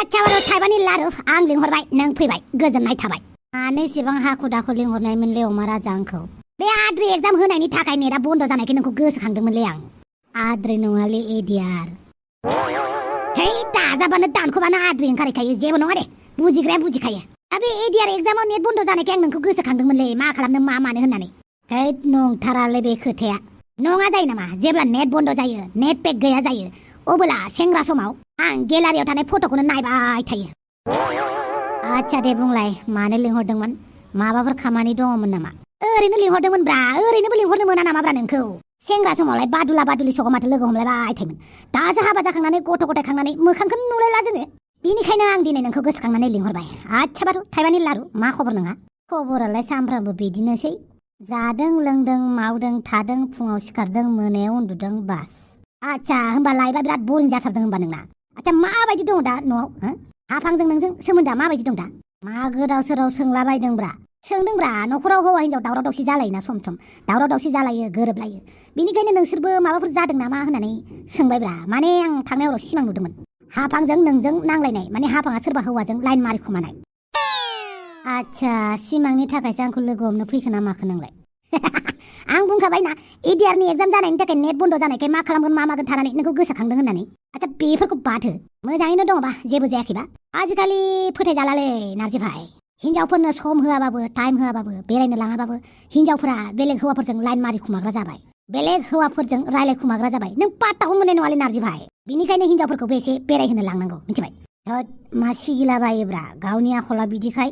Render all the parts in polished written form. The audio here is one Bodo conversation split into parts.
आचाबारो थाइबानि लारु आं लिंहरबाय नों फैबाय गोजोननाय थाबाय मानो एसेबां हाखु दाखु लिंहरनायमोनलै अमा राजा आंखौ बे आद्रि एग्जाम होनायनि थाखाय नेटा बन्द जानायखाय नोंखौ गोसोखांदोंमोनलै आं आद्रि नङालै एडियार थै दाजाबानो दानखौबानो आद्रि ओंखारखायो जेबो नङा दे बुजिग्राया बुजिखायो बे एडियार एग्जामाव नेट बन्द जानायखाय आं नोंखौ गोसोखांदोंमोनलै मा खालामनो मा मानो होननानै थै नंथारालै बे खोथाया नङा जायो नामा जेब्ला नेट बन्द जायो नेट पेक गैया जायो अब्ला सेंग्रा समाव आं गेलारियाव थानाय फट'खौनो नायबाय थायो आच्छा दे बुंलाय मानो लिंहरदोंमोन माबाफोर खामानि दङमोन नामा ओरैनो लिंहरदोंमोनब्रा ओरैनोबो लिंहरनो मोना नामाब्रा नोंखौ सेंग्रा समावलाय बादुला बादुलि सगाव माथो लोगो हमलायबाय थायोमोन दासो हाबा जाखांनानै गथ' गथाय खांनानै मोखांखौनो नुलायला जोङो बिनिखायनो आं दिनै नोंखौ गोसोखांनानै लिंहरबाय आच्छा बारु थाइबानि लारु मा खबर नोंहा खबरालाय सामफ्रामबो बिदिनोसै जादों लोंदों मावदों थादों फुङाव सिखारदों मोनायाव उन्दुदों बास आच्छा होमबा लाइफआ बिराद बरिं जाथारदों होमबा नोंना आच्छा माबायदि दङ दा न'आव हाफांजों नोंजों सोमोन्दोआ माबायदि दं दा मा गोदाव सोराव सोंलाबायदोंब्रा सोंदोंब्रा न'खराव हौवा हिनजाव दावराव दावसि जालायोना सम सम दावराव दावसि जालायो गोरोबलायो बिनिखायनो नोंसोरबो माबाफोर जादों नामा होननानै सोंबायब्रा माने आं थांनायाव सिमां नुदोंमोन हाफांजों नोंजों नांलायनाय माने हाफाङा सोरबा हौवाजों लाइन मारिखुमानाय आच्छा सिमांनि थाखायसो आंखौ लोगो हमनो फैखो ना माखो नोंलाय आं बुंखाबायना एडिआरनि एग्जाम जानायनि थाखाय नेट बन्द जानायखाय मा खालामगोन मा मागोन थानानै नोंखौ गोसोखांदों होननानै आच्छा बेफोरखौ बाद हो मोजाङैनो दङबा जेबो जायाखैबा आजिखालि फोथायजालालै नारजि भाई हिनजावफोरनो सम होआबाबो टाइम होआबाबो बेरायनो लाङाबाबो हिनजावफोरा बेलेग हौवाफोरजों लाइन मारि खुमाग्रा जाबाय बेलेग हौवाफोरजों रायलाय खुमाग्रा जाबाय नों पात्ताखौ मोननाय नङालै नारजि भाई बिनिखायनो हिनजावफोरखौबो एसे बेरायहोनो लांनांगौ मिथिबाय मा सिगिलाबायोब्रा गावनि आखला बिदिखाय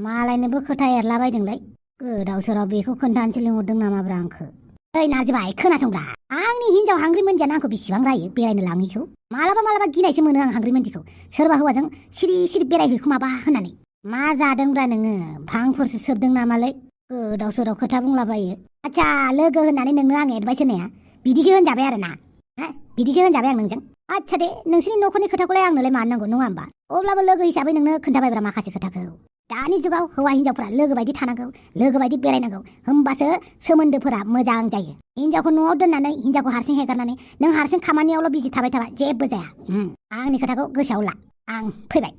मालायनोबो खोथा एरलाबायदोंलै गोदाव सोराव बेखौ खोन्थानोसो लिंहरदों नामाब्रा आंखो ओइ नारजि भाई खोनासंब्रा आंनि हिनजाव हांग्रि मोनजियानो आंखौ बेसेबां रायो बेरायनो लाङैखौ मालाबा गिनायसो मोनो आं हांग्रि मोनजिखौ सोरबा हौवाजों सिरि सिरि बेरायहैखुमाबा होननानै मा जादोंब्रा नोङो भांफोरसो सोबदों नामालै गोदाव सोराव खोथा बुंलाबायो आच्छा लोगो होननानै नोंनो आं एडभाइस होनाया बिदिसो होनजाबाय आरो ना बिदिसो होनजाबाय आं नोंजों आच्छा दे नोंसोरनि न'खरनि खोथाखौलाय आंनोलाय मानो नांगौ नङा होमबा अब्लाबो लोगो हिसाबै नोंनो खोन्थाबायब्रा माखासे खोथाखौ दानि जुगाव हौवा हिनजावफोरा लोगो बायदि थानांगौ लोगो बायदि बेरायनांगौ होमबासो सोमोन्दोफोरा मोजां जायो हिनजावखौ न'आव दोननानै हिनजावखौ हारसिं हेगारनानै नों हारसिं खामानियावल' बिजि थाबाय थाबा जेबो जाया आंनि खोथाखौ गोसोआव ला आं फैबाय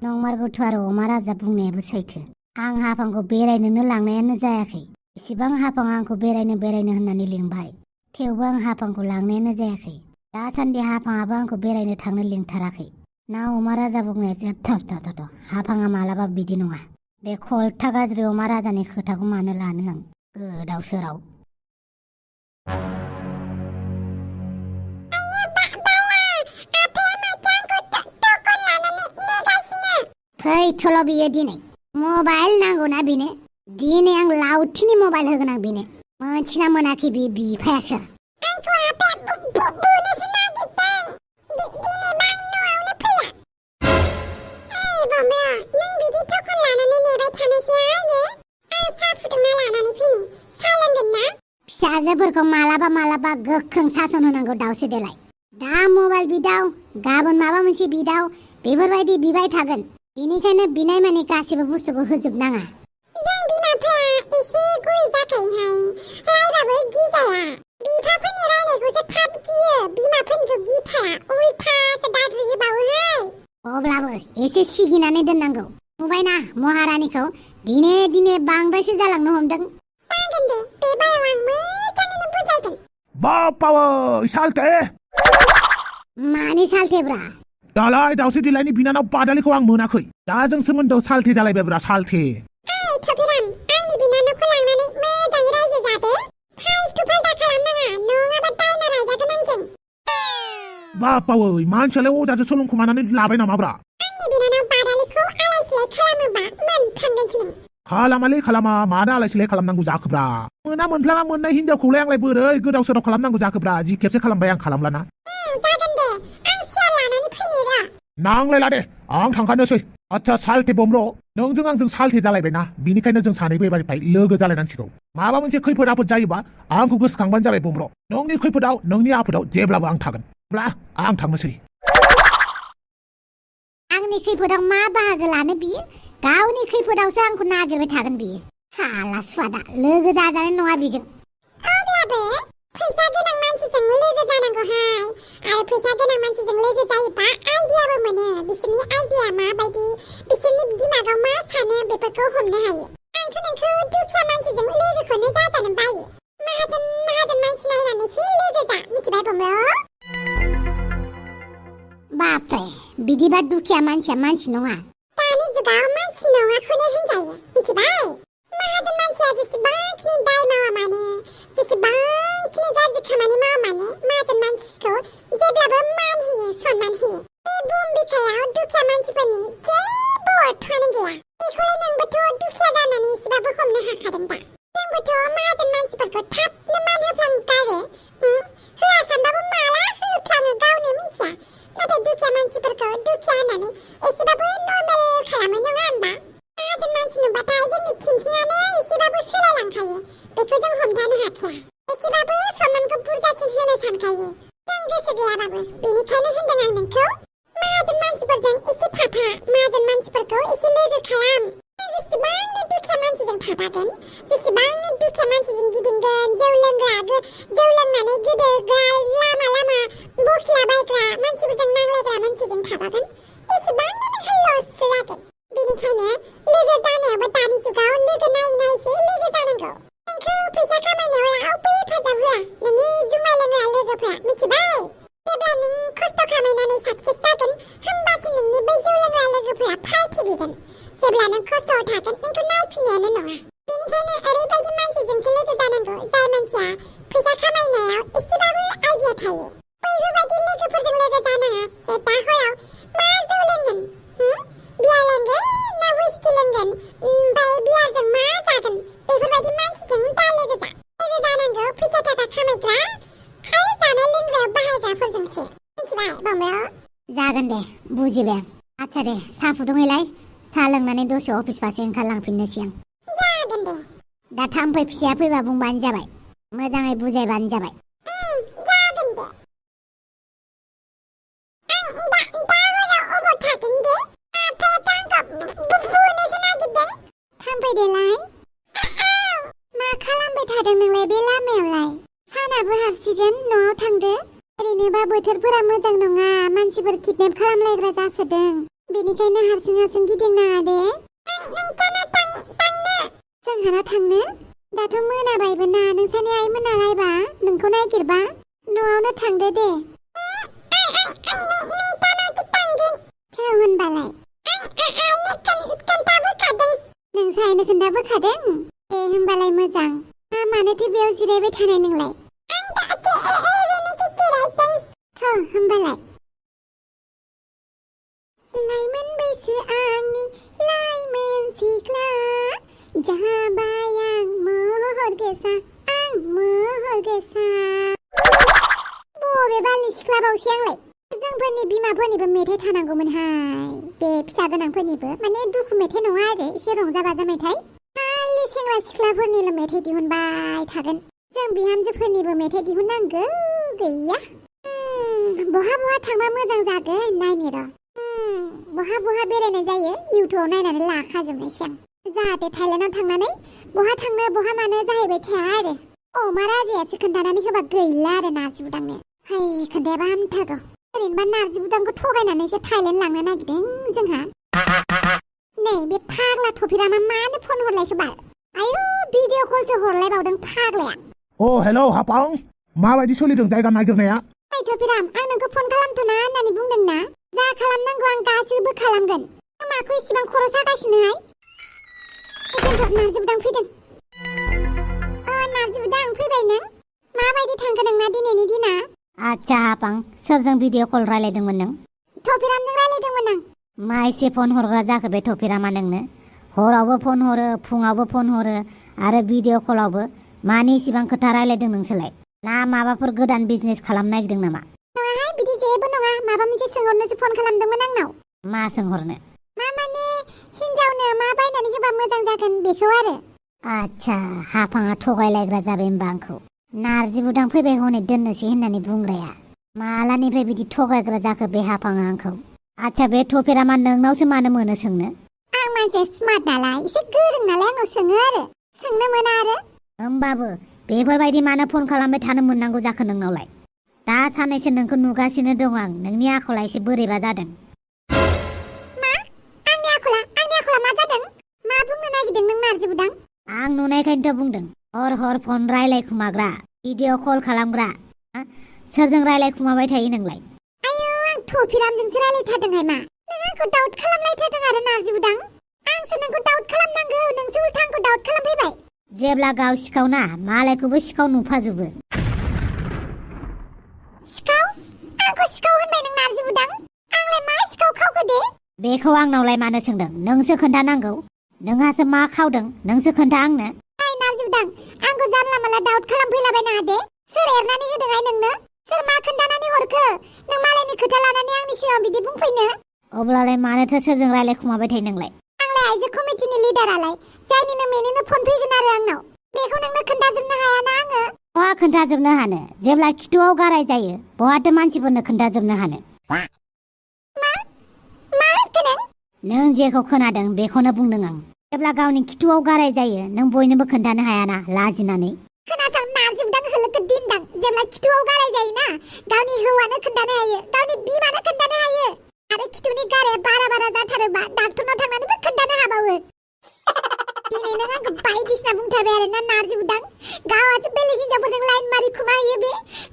नंमारगौथ' आरो अमा राजा बुंनायाबो सैथो आं हाफांखौ बेरायनोनो लांनायानो जायाखै इसिबां हाफां आंखौ बेरायनो होननानै लिंबाय थेवबो आं हाफांखौ लांनायानो जायाखै दासान्दि हाफाङाबो आंखौ बेरायनो थांनो लिंथाराखै ना अमा राजा बुंनायसो थ' हाफाङा मालाबा बिदि नङा बे खलथा गाज्रि अमा राजानि खोथाखौ मानो लानो आं गोदाव सोराव फैथ'ल' बियो दिनै मबाइल नांगौना बेनो दिनै आं लावथिनि मबाइल होगोन आं बेनो मोनथिना मोनाखै बे बिफाया सोर फिसाजोफोरखौ मालाबा गोख्रों सासन होनांगौ दावसो देलाय दा मबाइल बिदाव गाबोन माबा मोनसे बिदाव बेफोरबायदि बिबाय थागोन बेनिखायनो बिनाय माने गासिबो बुस्थुखौ होजोबनाङा जों बिमाफोरा एसे गुरै जाखायोहाय रायबाबो गिजाया बिफाफोरनि रायनायखौसो थाब गियो बिमाफोरनिखौ गिथारा उल्थासो दाद्रि होबावोहाय अब्लाबो एसे सिगिनानै दोननांगौ नुबायना महारानिखौ दिने बांद्रायसो जालांनो हमदों जागोन दे बे बाराव आं मोजाङैनो बुजायगोन बापावै सालथे मानि सालथेब्रा दालाय दावसे दिलायनि बिनानाव बादालिखौ आं मोनाखै दा जों सोमोन्दोआव सालथे जालायबायब्रा सालथे थफिराम आंनि बिनानावखौ लांनानै मोजाङै रायजो जादो फालतु फालथा खालामनाङा नङाबा दायना रायजागोन आंजों बापावै मानसियालाय अजासो सोलोंखुमानानै लाबाय नामाब्रा आंनि बिनानाव बादालिखौ आलाय सिलाय खालामोबा मोनथामगोनसो नों खालामालै खालामा मानो आलाय सिलाय खालामनांगौ जाखोब्रा मोनफ्लाङा मोननाय हिनजावखौलाय आंलाय बोरै गोदाव सोराव खालामनांगौ जाखोब्रा जि खेबसे खालामबाय आं खालामलाना जागोन दे आं सियार लानानै फैनो र' नांलायला दे आं थांखानोसै आच्छा सालथे बमर' नोंजों आंजों सालथे जालायबायना बिनिखायनो जों सानैबो एबारनिफ्राय लोगो जालायनांसिगौ माबा मोनसे खैफोद आफोद जायोबा आंखौ गोसोखांबानो जाबाय बमर' नोंनि खैफोदाव नोंनि आफोदाव जेब्लाबो आं थागोन अब्ला आं थांनोसै आंनि खैफोदाव मा बाहागो लानो बियो गावनि खैफोदावसो आंखौ नागिरबाय थागोन बियो साला सुवादा लोगो जाजानाय नङा बिजों अब्लाबो फैसा गोनां मानसिजों लोगो जानांगौहाय आरो फैसा गोनां मानसिजों लोगो जायोबा मोनो बिसोरनि आइडिया माबायदि बिसोरनि दिमागाव मा सानो बेफोरखौ हमनो हायो आंथ' नोंखौ दुखिया मानसिजों लोगोखौनो जाजानो बायो माहाजोन मानसि नायनानैसो लोगो जा मिथिबाय बमब्र बापरे बिदिबा दुखिया मानसिया मानसि नङा दानि जुगाव मानसि नङाखौनो होनजायो मिथिबाय माहाजोन मानसिया जेसेबांखिनि दाय मावा मानो जेसेबांखिनि गाज्रि खामानि मावा मानो माहाजोन मानसिखौ जेब्लाबो मान होयो सनमान होयो बे बुहुम बिखायाव दुखिया मानसिफोरनि जेबो अर्थआनो गैया बेखौलाय नोंबोथ' दुखिया जानानै एसेबाबो हमनो हाखादों दा जोंबोथ' माहाजोन मानसिफोरखौ थाबनो मान होफ्लांगारो होआ सानबाबो माला होफ्लाङो गावनो मिथिया नाथाय दुखिया मानसिफोरखौ दुखिया होननानै एसेबाबो नर्मेल खालामो नङा होनबा माहाजोन मानसि नुबाथाय जोंनि थिंकिङानो एसेबाबो सोलायलांखायो बेखौ जों हमथानो हाखाया एसेबाबो सनमानखौ बुरजासिन होनो सानखायो जों गोसो गैयाबाबो बेनिखायनो होनदों आं नोंखौ माहाजोन मानसिफोरजों एसे थाफा माहाजोन मानसिफोरखौ एसे लोगो खालाम जेसेबांनो दुखिया मानसिजों थाफागोन जेसेबांनो दुखिया मानसिजों गिदिंगोन जौ लोंनानै गोदोग्रा लामा बखिलाबायग्रा मानसिफोरजों नांलायग्रा मानसिजों थाफागोन एसेबांनो नोंहा लससो जागोन बेनिखायनो लोगो जानायावबो दानि जुगाव लोगो नायैसो लोगो जानांगौ नोंखौ फैसा खामायनायाव रावबो हेफाजाब होआ नोंनि जुमाय लोंग्रा लोगोफ्रा मिथिबाय जेब्ला नों खस्थ' खामायनानै साक्सेस जागोन होमबासो नोंनि बै जौ लोंग्रा लोगोफ्रा फायथिबिगोन जेब्ला नों खस्थ'आव थागोन नोंखौ नायफिननायानो नङा बेनिखायनो ओरैबायदि मानसिजोंसो लोगो जानांगौ जाय मानसिया फैसा खामायनायाव एसेबाबो आइडिया थायो बैफोरबायदि लोगोफोरजों लोगो जानाङा जे दा हराव मा जौ लोंगोन बियार लोंगोन ना हुइस्कि लोंगोन ओमफ्राय बियारजों मा जागोन बेफोरबायदि मानसिजों दा लोगो जानांगौ फैसा थाखा खामायग्रा आरो जानाय लोंग्रायाव बाहायग्राफोरजोंसो मिथिबाय बमब्र जागोन दे बुजिबाय आच्छा दे साहा फुदुंहैलाय साहा लोंनानै दसे अफिस फारसे ओंखारलांफिननोसै आं जागोन दे दा थाम्फै फिसाया फैबा बुंबानो जाबाय मोजाङै बुजायबानो जाबाय जागोन दे आं दा हराव अबाव थागोन दे आफायाथ' आंखौ बुनोसो नागिरदों थाम्फै देलाय मा खालामबाय थादों नोंलाय बे लामायावलाय सानाबो हाबसिगोन न'आव थांदो ओरैनोबा बोथोरफोरा मोजां नङा मानसिफोर किडनेप खालामलायग्रा जासोदों बेनिखायनो हारसिं गिदिंनाङा दे जोंहानाव थांनो दाथ' मोनाबायबो ना नोंसानि आइ मोनालायबा नोंखौ नागिरबा न'आवनो थांदो दे थौ होनबालाय नोंसा आइनो खोन्थाबोखादों ए होनबालाय मोजां मानोथो बेयाव जिरायबाय थानाय नोंलाय थौ होनबालाय लाइमोन बैसो आंनि लाइमोन सिख्ला जाबाय आं महर गोसा बबे बालि सिख्ला बावसै आंलाय जोंफोरनि बिमाफोरनिबो मेथाइ थानांगौमोनहाय बे फिसा गोनांफोरनिबो माने दुखु मेथाइ नङा आरो एसे रंजा बाजा मेथाइ खालि सेंग्रा सिख्लाफोरनिल' मेथाइ दिहुनबाय थागोन जों बिहामजोफोरनिबो मेथाइ दिहुननांगौ गैया बहा थांबा मोजां जागोन नायनो र' बहा बेरायनाय जायो इउटुबाव नायनानै लाखाजोबनोसै आं जाहाथे थाइलेण्डआव थांनानै बहा थांनो बहा मानो जाहैबाय थाया आरो अमा राजायासो खोन्थानानै होबा गैला आरो नार्जि बुदांनो हाय खोन्थायाबा हामथारगौ ओरैनोबा नार्जि बुदांखौ थगायनानैसो थाइलेण्ड लांनो नागिरदों जोंहा नै बे फाग्ला थफिरामा मानो फन हरलायखो बाल आयु भिडिअ कलसो हरलायबावदों फाग्लाया हेलौ हापां माबायदि सोलिदों जायगा नागिरनाया थफिराम आं नोंखौ फन खालामथ'ना होननानै बुंदोंना जा खालामनांगौ आं गासैबो खालामगोन माखौ इसिबां खर' सागासिनोहाय नार्जि बुदां फैदों नार्जि बुदां फैबाय नों माबायदि थांखो नोंना दिनैनि दिना आच्छा हापां सोरजों भिडिअ कल रायलायदोंमोन नों थफिरामजों रायलायदोंमोन आं मा एसे फन हरग्रा जाखो बे थफिरामा नोंनो हरावबो फन हरो फुङावबो फन हरो आरो भिडिअ कलावबो मानि इसिबां खोथा रायलायदों नोंसोरलाय ना माबाफोर गोदान बिजनेस खालामनो नागिरदों नामा नङाहाय बिदि जेबो नङा माबा मोनसे सोंहरनोसो फन खालामदोंमोन आंनाव मा सोंहरनो माने हिनजावनो मा बायनानै होबा मोजां जागोन बेखौ आरो आच्छा हापाङा थगायलायग्रा जाबाय होनबा आंखौ नार्जि बुदां फैबाय हनै दोननोसै होननानै बुंग्राया मालानिफ्राय बिदि थगायग्रा जाखो बे हापाङा आंखौ आच्छा बे थफिरामा नोंनावसो मानो मोनो सोंनो आं मानसि स्मार्ट नालाय एसे गोरों नालाय आंनाव सोङो आरो सोंनो मोना आरो होमबाबो बेफोरबायदि मानो फन खालामबाय थानो मोननांगौ जाखो नोंनावलाय दा सानैसो नोंखौ नुगासिनो दं आं नोंनि आखला एसे बोरैबा जादों आं नुनायखायनोथ' बुंदों हर हर फन रायलायखुमाग्रा भिडिअ कल खालामग्रा सोरजों रायलायखुमाबाय थायो नोंलाय? आयौ आं थफिरामजोंसो रायलायथारदोंहाय मा नों आंखौ डाउट खालामलायथारदों आरो नारजि बुदां आंसो नोंखौ डाउट खालामनांगौ नोंसो उल्था आंखौ डाउट खालामफैबाय जेब्ला गाव सिखावना मालायखौबो सिखाव नुफाजोबो सिखाव आंखौ सिखाव होनबाय नों नारजि बुदां आंलाय मा सिखाव खावखो दे बेखौ आंनावलाय मानो सोंदों नोंसो खोन्थानांगौ नोंहासो मा खावदों नोंसो खोन्था आंनो ओइ नारजि बुदां आंखौ जानला मानला डाउट खालामफैलाबायनाङा दे सोर एरनानै होदोंहाय नोंनो सोर मा खोन्थानानै हरखो नों मालायनि खोथा लानानै आंनि सिगाङाव बिदि बुंफैनो अब्लालाय मानोथो सोरजों रायलायखुमाबाय थायो नोंलाय आंलाय आइजो कमिटिनि लिडारालाय जायनिनो मेनिनो फन फैगोन आरो आंनाव बेखौ नोंनो खोन्थाजोबनो हायाना आङो बहा खोन्थाजोबनो हानो जेब्ला खिथुआव गाराय जायो बहाथो मानसिफोरनो खोन्थाजोबनो हानो मा होनखो नों जेखौ खोनादों बेखौनो बुंदों आं जेब्ला गावनि खिथुआव गाराय जायो नों बयनोबो खोन्थानो हायाना लाजिनानै खोनासं नारजि बुदां होलोखो दिनदां जेब्ला खिथुआव गाराय जायोना गावनि हौवानो खोन्थानो हायो गावनि बिमानो खोन्थानो हायो आरो खिथुनि गाराया बारा जाथारोबा डाक्टरनाव थांनानैबो खोन्थानो हाबावो दिनै नों आंखौ बायदिसिना बुंथारबाय आरो ना नारजि बुदां गावासो बेलेग हिनजावफोरजों लाइन मारि खुमायो बे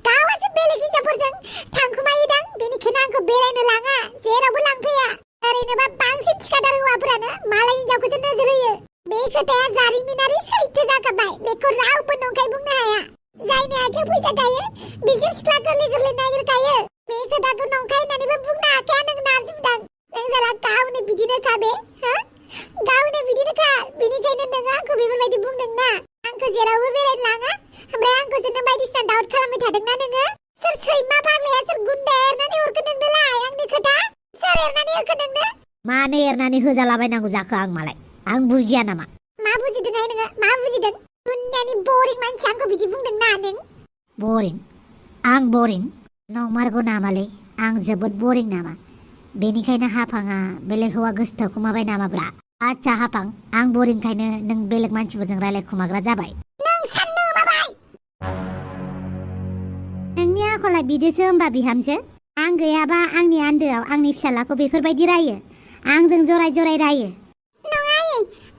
गावासो बेलेग हिनजावफोरजों थांखुमायोदां बेनिखायनो आंखौ बेरायनो लाङा जेरावबो लांफैया ओरैनोबा बांसिन थिखादार हौवाफोरानो मालाय हिनजावखौसो नोजोर होयो बे खोथाया जारिमिनारि सैथो जाखाबाय बेखौ रावबो नंखाय बुंनो हाया जायनि आखायाव फैसा थायो बिसोर सिख्ला गोरलै नागिरखायो बे खोथाखौ नंखाय होननानैबो बुंनो हाखाया नों नारजि बुदां नों साला गावनो बिदिनोखा बे गावनो बिदिनोखा बेनिखायनो नोङो आंखौ बेफोरबायदि बुंदोंना आंखौ जेरावबो बेरायनो लाङा ओमफ्राय आंखौसो नों बायदिसिना डाउट खालामबाय थादोंना नोङो सोर सैमा फाग्लाया सोर गुन्दा एरनानै हरखो नोंनोलाय आंनि खोथा सोर एरनानै हरखो नोंनो मानो एरनानै होजालाबायनांगौ जाखो आं मालाय आं बुजिया नामा मा बुजिदोंहाय नोङो मा बुजिदों दुनियानि बरिं मानसि आंखौ बिदि बुंदोंना नों बरिं आं बरिं नंमारगौ नामालै आं जोबोद बरिं नामा बेनिखायनो हाफाङा बेलेग हौवा गोसोथोखुमाबाय नामाब्रा आच्छा हाफां आं बरिंखायनो नों बेलेग मानसिफोरजों रायलायखुमाग्रा जाबाय नों साननो माबाय नोंनि आखला बिदिसो होमबा बिहामजो आं गैयाबा आंनि आन्दोआव आंनि फिसालाखौ बेफोरबायदि रायो आंजों जराय रायो नङा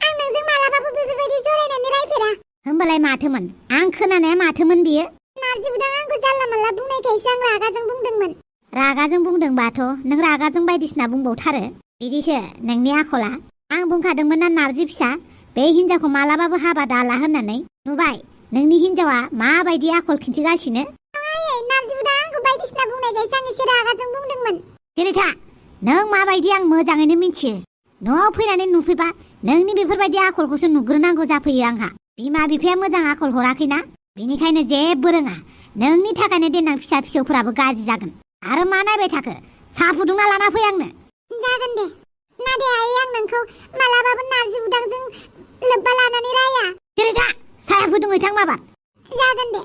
आं नोंजों मालाबाबो बेफोरबायदि जरायनानै रायफेरा होमबालाय माथोमोन आं खोनानाया माथोमोन बियो नारजि बुदां आंखौ जानला मानला बुंनायखायसो आं रागाजों बुंदोंमोन रागाजों बुंदोंबाथ' नों रागाजों बायदिसिना बुंबावथारो बिदिसो नोंनि आखला आं बुंखादोंमोन ना नारजि फिसा बे हिनजावखौ मालाबाबो हाबा दाला होननानै नुबाय नोंनि हिनजावा माबायदि आखल खिन्थिगासिनो नारजि बुदां आंखौ बायदिसिना बुंनायखायसो आं एसे रागाजों बुंदोंमोन जेरैथा नों माबायदि आं मोजाङैनो मिथियो न'आव फैनानै नुफैबा नोंनि बेफोरबायदि आखलखौसो नुग्रोनांगौ जाफैयो आंहा बिमा बिफाया मोजां आखल हराखैना बेनिखायनो जेबो रोङा नोंनि थाखायनो देनां फिसा फिसौफोराबो गाज्रि जागोन आरो मा नायबाय थाखो साहा फुदुंना लाना फै आंनो जागोन दे नाथाय आं नोंखौ मालाबाबो नारजि बुदांजों लोब्बा लानानै राया जेरैथा साहा फुदुंहैथां माबा जागोन दे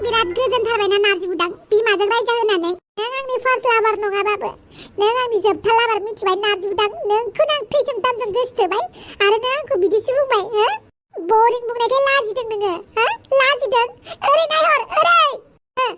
बिराद गोजोनथारबायना नारजि बुदां बिमाजों रायजा होनानै नों आंनि फार्स्ट लाभार नङाबाबो नों आंनि जोबथा लाभार मिथिबाय नारजि बुदां नोंखौनो आं थैजों दामजों गोसोथोबाय आरो नों आंखौ बिदिसो बुंबाय बरिं बुंनायखाय लाजिदों नोङो लाजिदों ओरै नायहर ओरै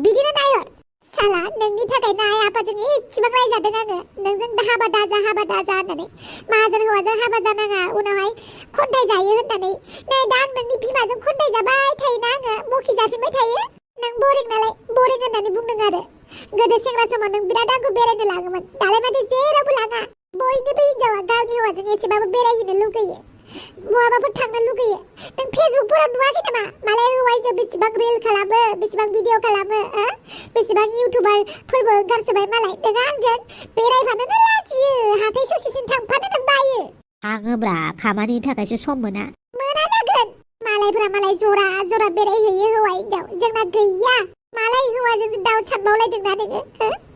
बिदिनो नायहर साला नोंनि थाखायनो आइ आफाजों एसेबां रायजादों आङो नोंजों हाबा दाजा होननानै माहाजोन हौवाजों हाबा जानाङा उनावहाय खन्थाइ जायो होननानै नै दा आं नोंनि बिमाजों खन्थाइ जाबाय थायोना आङो बखि जाफिनबाय थायो नों बरिं नालाय बरिं होननानै बुंदों आरो गोदो सेंग्रा समाव नों बिराद आंखौ बेरायनो लाङोमोन दालाय माथो जेरावबो लाङा बयनिबो हिनजावा गावनि हौवाजों एसेबाबो बेरायहैनो लुगैयो बहाबाफोर थांनो लुगैयो नों फेसबुकफोराव नुवाखै नामा मालाय हौवाजों बेसेबां रिल खालामो बेसेबां भिडिअ खालामो बेसेबां इउटुबारफोरबो ओंखारसोबाय मालाय नों आंजों बेरायफानोनो लाजियो हाथाय ससेसिम थांफानो नों बायो आङोब्रा खामानिनि थाखायसो सम मोना जागोन मालायफोरा मालाय जरा जरा बेरायहैयो हौवा हिनजाव जोंना गैया मालाय हौवाजों दाउ सानबावलायदोंना नोङो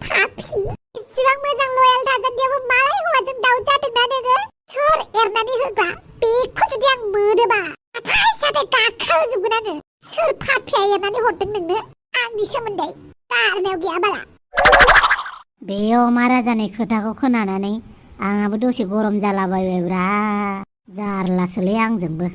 फाफि इसेबां मोजां लयेल थासान्दियावबो मालाय हौवाजों दाउ जादोंना नोङो सोर एरनानै होग्रा बेखौ जुदि आं मोनोबा हाथाय साथाय गाखाहोजोबगोन आङो सोर फाफिया एरनानै हरदों नोंनो आंनि सोमोन्दै गारनायाव गैया बाला बे अमा राजानि खोथाखौ खोनानानै आंहाबो दसे गरम जालाबायबायब्रा जारलासोलै आंजोंबो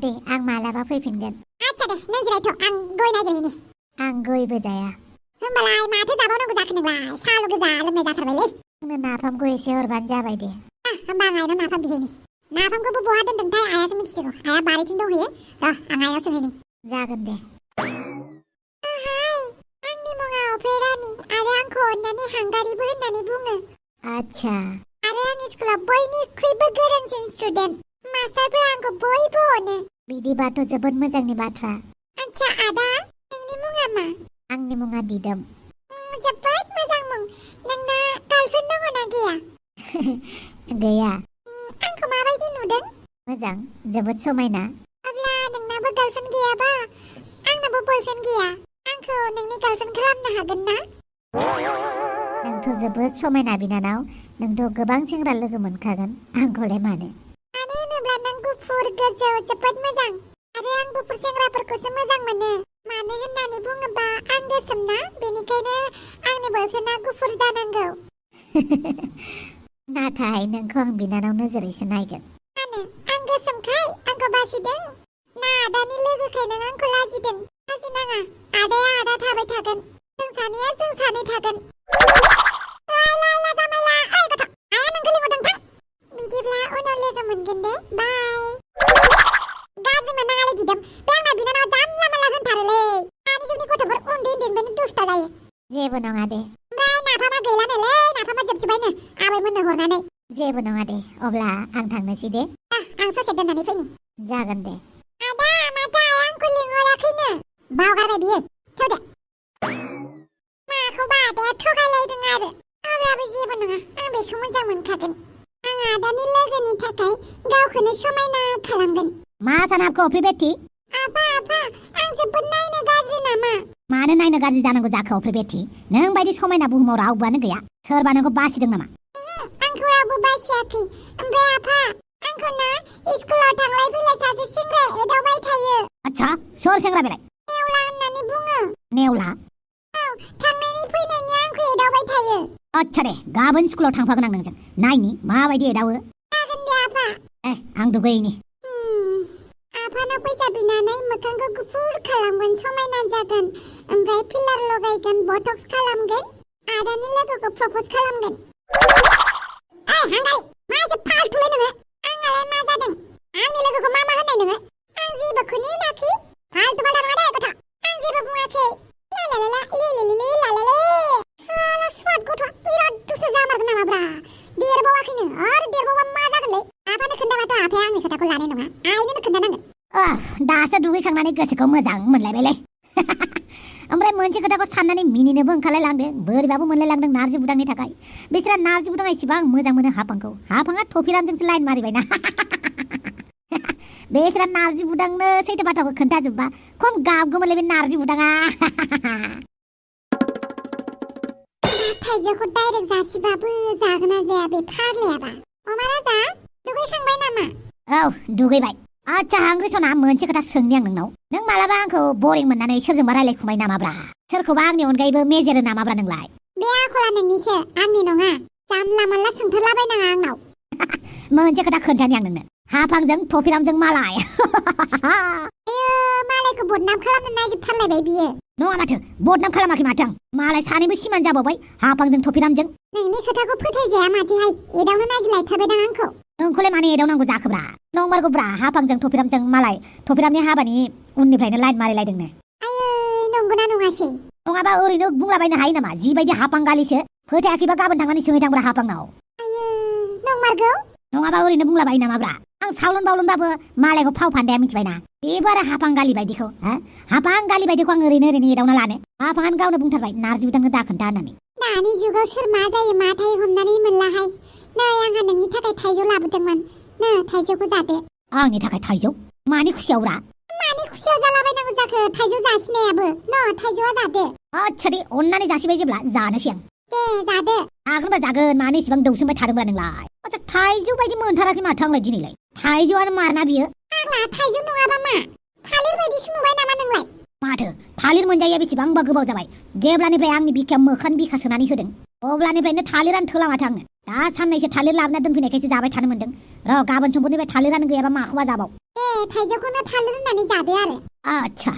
दे आं मालाबा फैफिनगोन आच्छा दे नों जिरायथ' आं गय नागिरहैनि आं गयबो जाया होमबालाय माथो जाबावनांगौ जाखो नोंलाय साहाल' गोजा लोंनाय जाथारबायलै आंनो नाफामखौ एसे हरबानो जाबाय दे होमबा आं आइनाव नाफाम बिहैनि नाफामखौबो बहा दोनदोंथाय आइयासो मिथिसिगौ आइया बारिथिं दंहैयो र' आं आइनाव सोंहैनि जागोन दे आंनि मुङा अफ्रेरानि आरो आंखौ अननानै हांगारिबो होननानै बुङो आच्छा आरो आंनि स्कुलाव बयनिख्रुइबो गोरोंसिन स्टुडेन्ट मास्टारफोरा आंखौ बयबो अनो बिदिबाथ' जोबोद मोजांनि बाथ्रा आच्छा आदा नोंनि मुङा मा आंनि मुङा दिदोम जोबोद मोजां मुं नोंना गार्लफ्रेन्ड दङना गैया गैया आंखौ माबायदि नुदों मोजां जोबोद समायना अब्ला नोंनाबो गार्लफ्रेन्ड गैयाबा आंनाबो बयफ्रेन्ड गैया आंखौ नोंनि गार्लफ्रेन्ड खालामनो हागोन ना नोंथ' जोबोद समायना बिनानाव नोंथ' गोबां सेंग्रा लोगो मोनखागोन आंखौलाय मानो होनोब्ला नों गुफुर गोजौ जोबोद मोजां आरो आं गुफुर सेंग्राफोरखौसो मोजां मोनो मानो होननानै बुङोबा आं गोसोम ना बेनिखायनो आंनि बयफ्रेन्डआ गुफुर जानांगौ नाथाय नोंखौ आं बिनानाव नोजोरैसो नायगोन मानो आं गोसोमखाय आंखौ बासिदों ना आदानि लोगोखाय नों आंखौ लाजिदों लाजिनाङा आदाया आदा थाबाय थागोन जों सानैया जों सानै थागोन बिदिब्ला उनाव लोगो मोनगोन दे बाय गाज्रि मोननाङालै दिदोम बे आंना बिनानावा जानला मोनला होनथारोलै दानि जुगनि गथ'फोर उन्दै उन्दैनिफ्रायनो दुस्थ जायो जेबो नङा दे ओमफ्राय नाफामा गैलानोलै नाफामा जोबजोब्बायनो आबैमोननो हरनानै जेबो नङा दे अब्ला आं थांनोसै दे आं ससे दोननानै फैनि जागोन दे आदा माथो आइया आंखौ लिंहराखैनो बावगारबाय बियो थौ दे माखौबा आदाया थगायलायदों आरो अब्लाबो जेबो नङा आं बेखौ मोजां मोनखागोन आं आदानि लोगोनि थाखाय गावखौनो समायना खालामगोन मा सानाबखौ अफ्रि बेथि आफा आं जोबोद नायनो गाज्रि नामा मानो नायनो गाज्रि जानांगौ जाखो अफ्रि बेथि नों बायदि समायना बुहुमाव रावबोआनो गैया सोरबा नोंखौ बासिदों नामा आंखौ रावबो बासियाखै ओमफ्राय आफा आंखौ ना स्कुलाव थांलाय फैलाय सासे सेंग्राया एदावबाय थायो आच्छा सोर सेंग्रा बेलाय नेवला होननानै बुङो नेवला औ थांनायनि फैनायनि आंखौ एदावबाय थायो आच्छा दे गाबोन स्कुलाव थांफागोन आं नोंजों नायनि माबायदि एदावो जागोन दे आफा आं दुगैनि आफानाव फैसा बिनानै मोखांखौ गुफुर खालामगोन समायना जागोन ओमफ्राय फिलार लगायगोन बटक्स खालामगोन आदानि लोगोखौ प्रपज खालामगोन हांगाय मा एसे फाल्थुलै नोङो आंनालाय मा जादों आंनि लोगोखौ मा होननाय नोङो आं जेबोखौनो होनाखै फाल्थु बाल्था नङा दे गथ' आं जेबो बुङाखै लालाला लेलेले लालाले साला स्वाद गथ' बिराद दुसु जामारगोन नामाब्रा देरबावाखैनो आरो देरबावा मा जागोनलै आफानो खोन्थाबाथ' आफाया आंनि खोथाखौ लानाय नङा आइनोनो खोन्थानांगोन दासो दुगैखांनानै गोसोखौ मोजां मोनलायबायलै ओमफ्राय मोनसे खोथाखौ साननानै मिनिनोबो ओंखारलायलांदों बोरैबाबो मोनलायलांदों नार्जि बुदांनि थाखाय बिसोरा नार्जि बुदाङा इसिबां मोजां मोनो हाफाङा थफिरामजोंसो लाइन मारिबायना बिसोरा नार्जि बुदांनो सैथो बाथ्राखौ खोन्थाजोबबा खम गाबगौमोनलै बे नार्जि बुदाङा थाइजौखौ डाइरेक्ट जासिबाबो जागोन ना जाया बे फाग्लायाबा अमा राजा दुगैखांबाय नामा औ दुगैबाय आच्छा हांग्रि सना मोनसे खोथा सोंनि आं नोंनाव नों मालाबा आंखौ बरिं मोननानै सोरजोंबा रायलायखुमाय नामाब्रा सोरखौबा आंनि अनगायैबो मेजेरो नामाब्रा नोंलाय बे आखला नोंनिसो आंनि नङा जानला मोनला सोंथारलाबायनाङा आंनाव मोनसे खोथा खोन्थानि आं नोंनो हाफांजों थफिरामजों मालाय मालायखौ बदनाम खालामनो नागिरथारलायबाय बियो नङा माथो बदनाम खालामाखै माथो आं मालाय सानैबो सिमान जाबावबाय हाफांजों थफिरामजों नोंनि खोथाखौ फोथायजाया माथोहाय एदावनो नागिरलायथारबायदां आंखौ नोंखौलाय माने एदावनांगौ जाखोब्रा नंमारगौब्रा हाफांजों थफिरामजों मालाय थफिरामनि हाबानि उननिफ्रायनो लाइन मारिलायदोंनो नंगौना नङासै नङाबा ओरैनो बुंलाबायनो हायो नामा जिबायदि हाफांगालिसो फोथायाखैबा गाबोन थांनानै सोंहैथांब्रा हाफांनाव नंमारगौ नङाबा ओरैनो बुंलाबायो नामाब्रा आं सावलन बावलनबाबो मालायखौ फाव फान्दाया मिथिबायना बेबो आरो हाफांगालि बायदिखौ हाफांगालि बायदिखौ आं ओरैनो एदावना लानो हाफाङानो गावनो बुंथारबाय नार्जि बुदांनो दाखोन्था होननानै दानि जुगाव सोर मा जायो मा थायो हमनानै मोनलाहाय नै आंहा नोंनि थाखाय थाइजौ लाबोदोंमोन नो थाइजौखौ जादो आंनि थाखाय थाइजौ मानि खुसियावब्रा मानि खुसियाव जालाबायनांगौ जाखो थाइजौ जासिनायाबो थाइजौआ जादो आच्छा दे अननानै जासिबाय जेब्ला जानोसै आं दे जादो जागोनबा जागोन मानो इसिबां दौसोमबाय थादोंब्रा नोंलाय आच्छा थाइजौ बायदि मोनथाराखै माथो आंलाय दिनैलाय थाइजौआनो मारना बियो आंला थाइजौ नङाबा मा थालिर बायदिसो नुबाय नामा नोंलाय माथो थालिर मोनजाया बेसेबांबा गोबाव जाबाय जेब्लानिफ्राय आंनि बिखायाव मोखान बिखा सोनानै होदों अब्लानिफ्रायनो थालिरानो थोला माथो आंनो दा साननैसो थालिर लाबोना दोनफैनायखायसो जाबाय थानो मोन्दों र' गाबोन समफोरनिफ्राय थालिरानो गैयाबा माखौबा जाबाव थाइजौखौनो थालिर होननानै जादो आरो आच्छा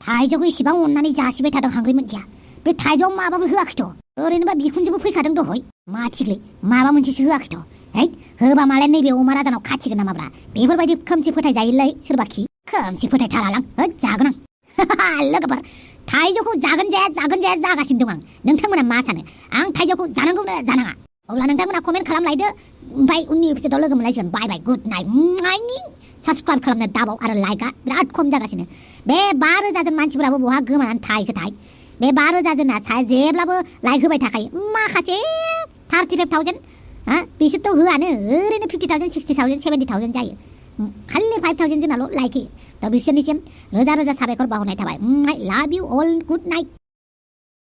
थाइजौखौ इसिबां अननानै जासिबाय थादों हांग्रि मोनथिया बे थाइजौआव माबाफोर होआखैथ' ओरैनोबा बिखुनजोबो फैखादों दहय मा थिगलै माबा मोनसेसो होआखैथ' है होबा मालाय नैबे अमा राजानाव खाथिगोन नामाब्रा बेफोरबायदि खोमसि फोथायजायोलै सोरबाखि खोमसि फोथायथारालां होद जागोन आं लोगोफोर थाइजौखौ जागोन जाया जागासिनो दं आं नोंथांमोना मा सानो आं थाइजौखौ जानांगौना जानाङा अब्ला नोंथांमोना कमेन्ट खालामलायदो ओमफ्राय उननि एपिसोडआव लोगो मोनलायसिगोन बाय बाय गुड नाइट साबस्क्राइब खालामनो दाबाव आरो लाइकआ बिराद खम जागासिनो बे 5,000 जन मानसिफोराबो बहा गोमानानै थाहैखोथाय बे 5,000 जना जेब्लाबो लाइक होबाय थाखायो माखासे 35,000 बिसोरथ' होआनो ओरैनो 50,000 60,000 70,000 जायो खालि 5,000 जोनाल' लाइक होयो दा बिसोरनिसिम रोजा रोजा साबायखर बावहरनाय थाबाय लाभ इउ अल गुड नाइट